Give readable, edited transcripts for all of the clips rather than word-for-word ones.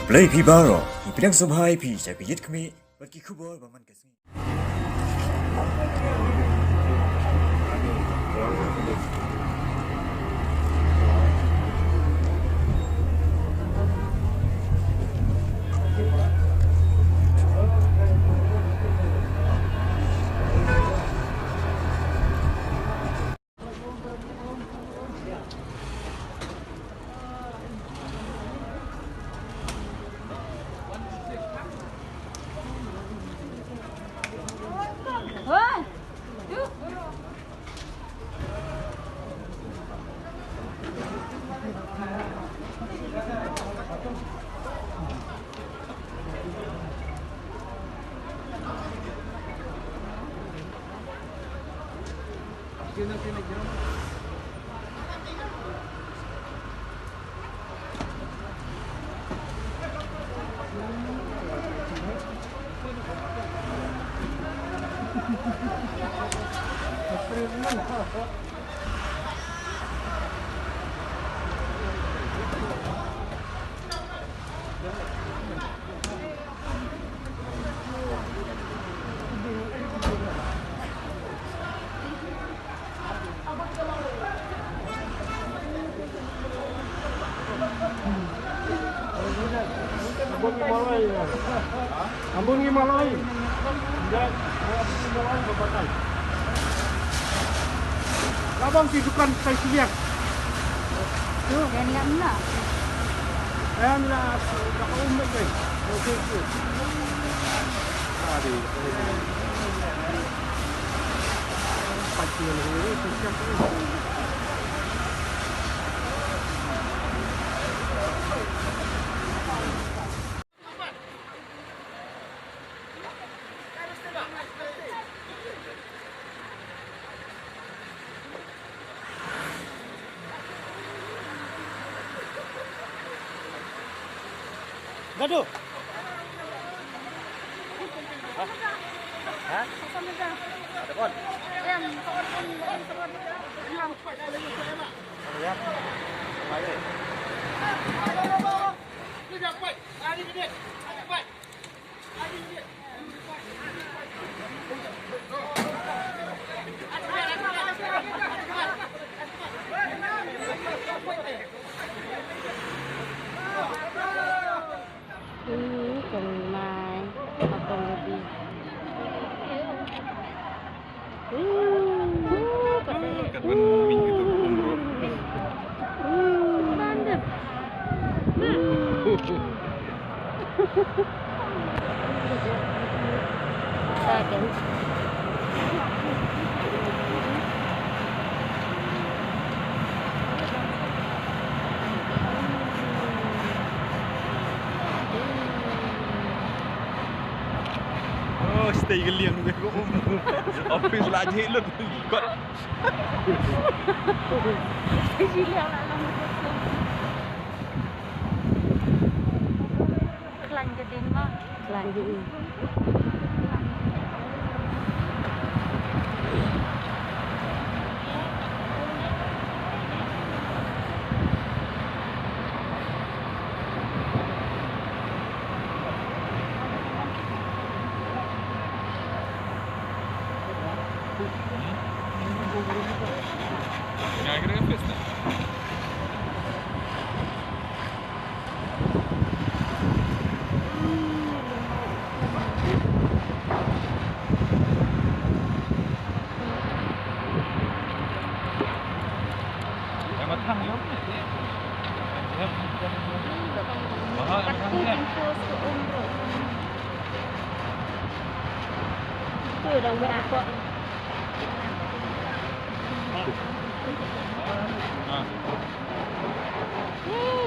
Play Pibaro, Ipidang Subhai Pi, Sapiyit Kami, Bagi Kubor, Baman Kasmi. Ambon ni malai. Dan malai berbatai. Abang tidukan saya siliak. Tu, yang nak mana? Saya nak dapat umur ni. Okey tu. Tadi. Pasti ni siap ni. Gaduh. Hah? Sama dah. Ada kon. Yang kawan pun yang Ya. Baik. Ni dapat. Hari ni dia. Dapat. Hari ni dia. Kemai apa lebih? Kat minggu itu umroh. Mantap. Second. Oh, stay geliang gue kok office lagi lu kok. Gila lah lama. Kelanjutin mah. Kelanjutin. Ya, kira festa. Yang matang ya. Mahal matang ya. Tu dah berapa?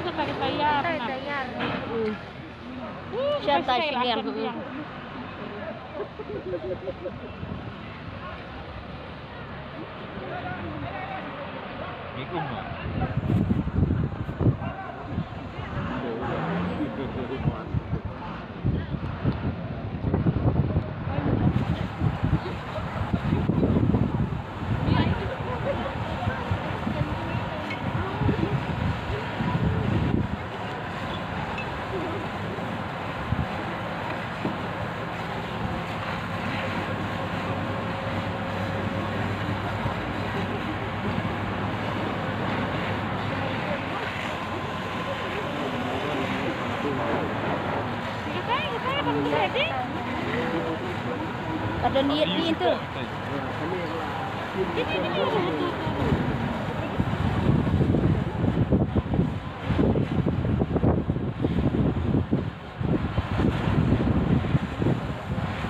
Sampai bayar. Bayar. Siapa yang Assalamualaikum. Kita kan ready. Ada niat ni tu. Ini tuh.